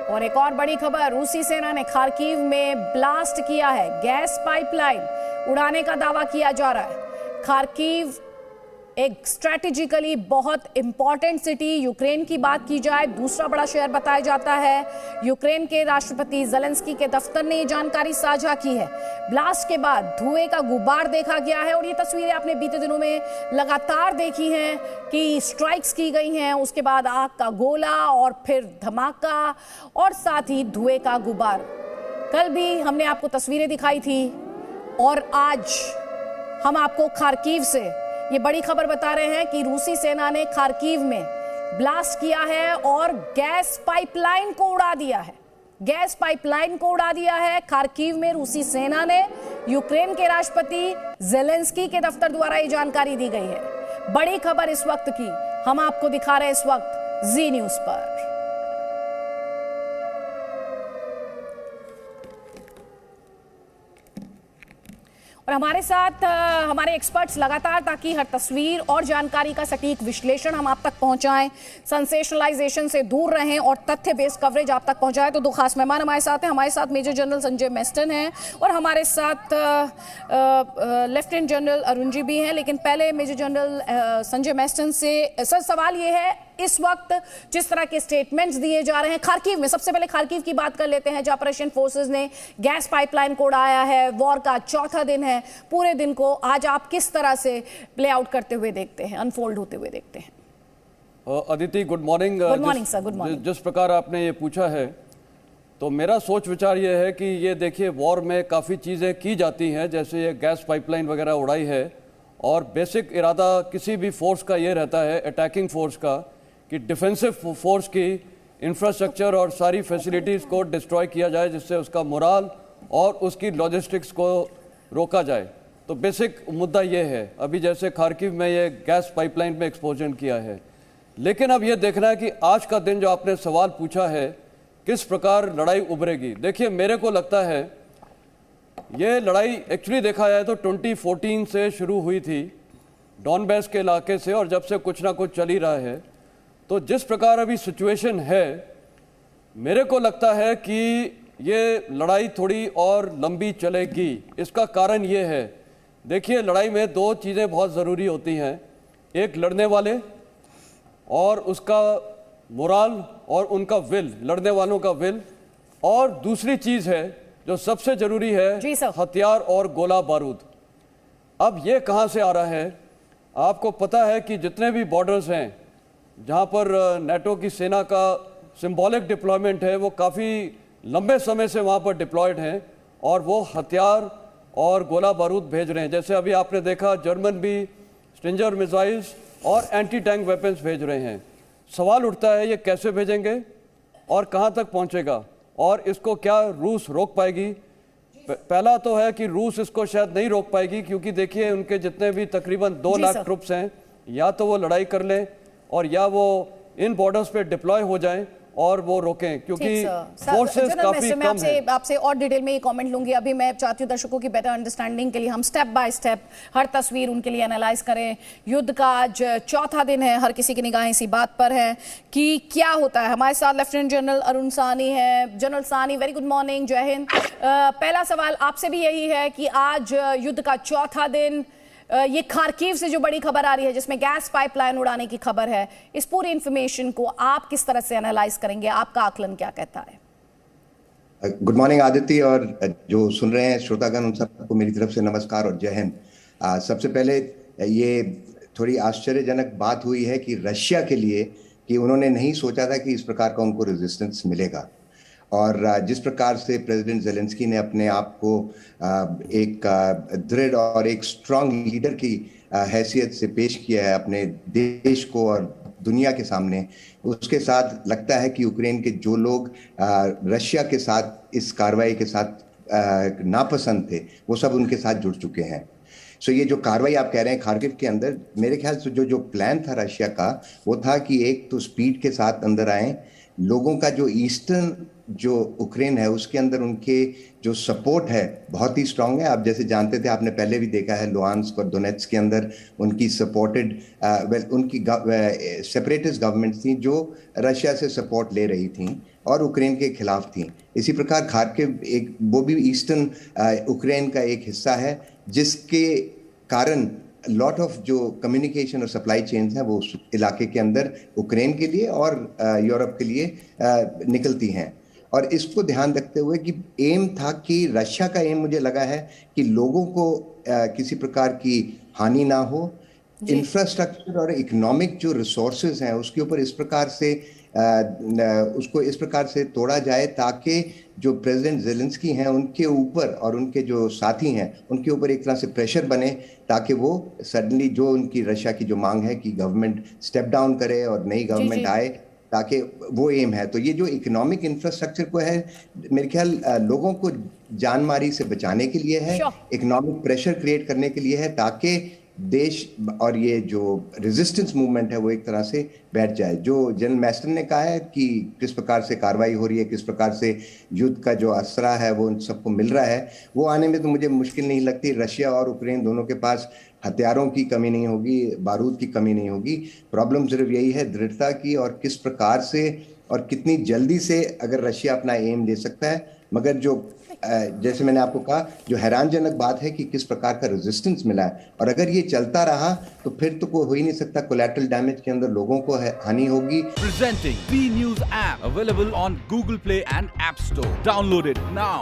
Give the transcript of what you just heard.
और एक और बड़ी खबर, रूसी सेना ने खार्किव में ब्लास्ट किया है। गैस पाइपलाइन उड़ाने का दावा किया जा रहा है। खार्किव एक स्ट्रैटेजिकली बहुत इंपॉर्टेंट सिटी, यूक्रेन की बात की जाए दूसरा बड़ा शहर बताया जाता है। यूक्रेन के राष्ट्रपति ज़ेलेंस्की के दफ्तर ने ये जानकारी साझा की है। ब्लास्ट के बाद धुएं का गुबार देखा गया है और ये तस्वीरें आपने बीते दिनों में लगातार देखी हैं कि स्ट्राइक्स की गई हैं, उसके बाद आग का गोला और फिर धमाका और साथ ही धुएं का गुबार। कल भी हमने आपको तस्वीरें दिखाई थी और आज हम आपको खार्किव से ये बड़ी खबर बता रहे हैं कि रूसी सेना ने खार्किव में ब्लास्ट किया है और गैस पाइपलाइन को उड़ा दिया है। गैस पाइपलाइन को उड़ा दिया है खार्किव में रूसी सेना ने। यूक्रेन के राष्ट्रपति ज़ेलेंस्की के दफ्तर द्वारा ये जानकारी दी गई है। बड़ी खबर इस वक्त की हम आपको दिखा रहे हैं इस वक्त जी न्यूज़ पर। और हमारे साथ हमारे एक्सपर्ट्स लगातार, ताकि हर तस्वीर और जानकारी का सटीक विश्लेषण हम आप तक पहुंचाएं, सेंसेशनलाइजेशन से दूर रहें और तथ्य बेस्ड कवरेज आप तक पहुंचाएं। तो दो खास मेहमान हमारे साथ हैं। हमारे साथ मेजर जनरल संजय मेस्टन हैं और हमारे साथ लेफ्टिनेंट जनरल अरुण जी भी हैं। लेकिन पहले मेजर जनरल संजय मेस्टन से सर सवाल ये है, इस वक्त जिस तरह के स्टेटमेंट्स दिए जा रहे हैं खार्किव में, सबसे पहले खार्किव की बात कर लेते हैं जहां रशियन फोर्सेस ने गैस पाइपलाइन को उड़ाया है। वॉर का चौथा दिन है। पूरे दिन को आज आप किस तरह से प्ले आउट करते हुए देखते हैं, अनफोल्ड होते हुए देखते हैं? Aditi, good morning. Good morning sir. Good morning. जिस प्रकार आपने ये पूछा है तो मेरा सोच विचार ये है कि ये देखिए, वॉर में काफ़ी चीज़ें की जाती हैं, जैसे ये गैस पाइपलाइन वगैरह उड़ाई है और बेसिक इरादा किसी भी फोर्स का ये रहता है, अटैकिंग फोर्स का, कि डिफेंसिव फोर्स की इंफ्रास्ट्रक्चर और सारी फैसिलिटीज़ को डिस्ट्रॉय किया जाए, जिससे उसका मोराल और उसकी लॉजिस्टिक्स को रोका जाए। तो बेसिक मुद्दा ये है। अभी जैसे खार्किव में ये गैस पाइपलाइन में एक्सप्लोजन किया है, लेकिन अब ये देखना है कि आज का दिन जो आपने सवाल पूछा है, किस प्रकार लड़ाई उभरेगी। देखिए, मेरे को लगता है ये लड़ाई एक्चुअली देखा जाए तो 2014 से शुरू हुई थी, डॉनबैस के इलाके से, और जब से कुछ ना कुछ चल ही रहा है। तो जिस प्रकार अभी सिचुएशन है, मेरे को लगता है कि ये लड़ाई थोड़ी और लंबी चलेगी। इसका कारण ये है, देखिए, लड़ाई में दो चीज़ें बहुत ज़रूरी होती हैं, एक लड़ने वाले और उसका मोराल और उनका विल, लड़ने वालों का विल, और दूसरी चीज़ है जो सबसे ज़रूरी है, हथियार और गोला बारूद। अब ये कहाँ से आ रहा है? आपको पता है कि जितने भी बॉर्डर्स हैं जहाँ पर नेटो की सेना का सिंबॉलिक डिप्लॉयमेंट है, वो काफ़ी लंबे समय से वहाँ पर डिप्लॉयड हैं और वो हथियार और गोला बारूद भेज रहे हैं। जैसे अभी आपने देखा, जर्मन भी स्टिंजर मिसाइल्स और एंटी टैंक वेपन्स भेज रहे हैं। सवाल उठता है, ये कैसे भेजेंगे और कहाँ तक पहुँचेगा, और इसको क्या रूस रोक पाएगी? पहला तो है कि रूस इसको शायद नहीं रोक पाएगी, क्योंकि देखिए, उनके जितने भी तकरीबन 2 लाख ट्रुप्स हैं, या तो वो लड़ाई कर लें और या वो इन बॉर्डर्स पे डिप्लॉय हो जाएं और वो रोकें, क्योंकि फोर्सेस काफी कम हैं। आपसे और डिटेल में ये कमेंट लूंगी। अभी मैं चाहती हूँ दर्शकों की बेटर अंडरस्टैंडिंग के लिए हम स्टेप बाय स्टेप हर तस्वीर उनके लिए एनालाइज करें। युद्ध का आज चौथा दिन है, हर किसी की निगाहें इसी बात पर है कि क्या होता है। हमारे साथ लेफ्टिनेंट जनरल अरुण साहनी है। General Sahni, very good morning, जय हिंद। पहला सवाल आपसे भी यही है कि आज युद्ध का चौथा दिन, ये खार्किव से जो बड़ी खबर आ रही है जिसमें गैस पाइपलाइन उड़ाने की खबर है, इस पूरी इंफॉर्मेशन को आप किस तरह से एनालाइज करेंगे? आपका आकलन क्या कहता है? गुड मॉर्निंग आदित्य, और जो सुन रहे हैं श्रोतागण, उन सबको मेरी तरफ से नमस्कार और जय हिंद। सबसे पहले ये थोड़ी आश्चर्यजनक बात हुई है कि रशिया के लिए, कि उन्होंने नहीं सोचा था कि इस प्रकार का उनको रेजिस्टेंस मिलेगा, और जिस प्रकार से प्रेसिडेंट ज़ेलेंस्की ने अपने आप को एक दृढ़ और एक स्ट्रांग लीडर की हैसियत से पेश किया है अपने देश को और दुनिया के सामने, उसके साथ लगता है कि यूक्रेन के जो लोग रशिया के साथ इस कार्रवाई के साथ नापसंद थे, वो सब उनके साथ जुड़ चुके हैं। सो ये जो कार्रवाई आप कह रहे हैं खार्किव के अंदर, मेरे ख्याल से जो प्लान था रशिया का, वो था कि एक तो स्पीड के साथ अंदर आएं, लोगों का जो ईस्टर्न जो यूक्रेन है उसके अंदर उनके जो सपोर्ट है बहुत ही स्ट्रांग है। आप जैसे जानते थे, आपने पहले भी देखा है लुहांस्क और डोनेट्स्क के अंदर उनकी सपोर्टेड उनकी सेपरेटिस्ट गवर्नमेंट थी जो रशिया से सपोर्ट ले रही थी और यूक्रेन के खिलाफ थी। इसी प्रकार खार्किव एक वो भी ईस्टर्न यूक्रेन का एक हिस्सा है, जिसके कारण लॉट ऑफ जो कम्युनिकेशन और सप्लाई चेन्स हैं वो उस इलाके के अंदर यूक्रेन के लिए और यूरोप के लिए निकलती हैं। और इसको ध्यान रखते हुए कि एम था कि रशिया का एम मुझे लगा है कि लोगों को किसी प्रकार की हानि ना हो, इंफ्रास्ट्रक्चर और इकोनॉमिक जो रिसोर्सेज हैं उसके ऊपर इस प्रकार से उसको इस प्रकार से तोड़ा जाए ताकि जो प्रेसिडेंट ज़ेलेंस्की हैं उनके ऊपर और उनके जो साथी हैं उनके ऊपर एक तरह से प्रेशर बने, ताकि वो सडनली जो उनकी रशिया की जो मांग है कि गवर्नमेंट स्टेप डाउन करे और नई गवर्नमेंट आए, ताकि वो एम है। तो ये जो इकोनॉमिक इंफ्रास्ट्रक्चर को है, मेरे ख्याल लोगों को जानमारी से बचाने के लिए है, इकोनॉमिक प्रेशर क्रिएट करने के लिए है, ताकि देश और ये जो रेजिस्टेंस मूवमेंट है वो एक तरह से बैठ जाए। जो जनरल मैस्टर ने कहा है कि किस प्रकार से कार्रवाई हो रही है, किस प्रकार से युद्ध का जो असरा है वो उन सबको मिल रहा है, वो आने में तो मुझे मुश्किल नहीं लगती। रशिया और यूक्रेन दोनों के पास हथियारों की कमी नहीं होगी, बारूद की कमी नहीं होगी। प्रॉब्लम सिर्फ यही है दृढ़ता की और किस प्रकार से और कितनी जल्दी से अगर रशिया अपना एम ले सकता है। मगर जो जैसे मैंने आपको कहा, जो हैरानजनक बात है कि किस प्रकार का रेजिस्टेंस मिला है, और अगर ये चलता रहा तो फिर तो कोई हो ही नहीं सकता, कोलैटरल डैमेज के अंदर लोगों को हानि होगी। Presenting B News app available on Google Play and App Store. Download it now.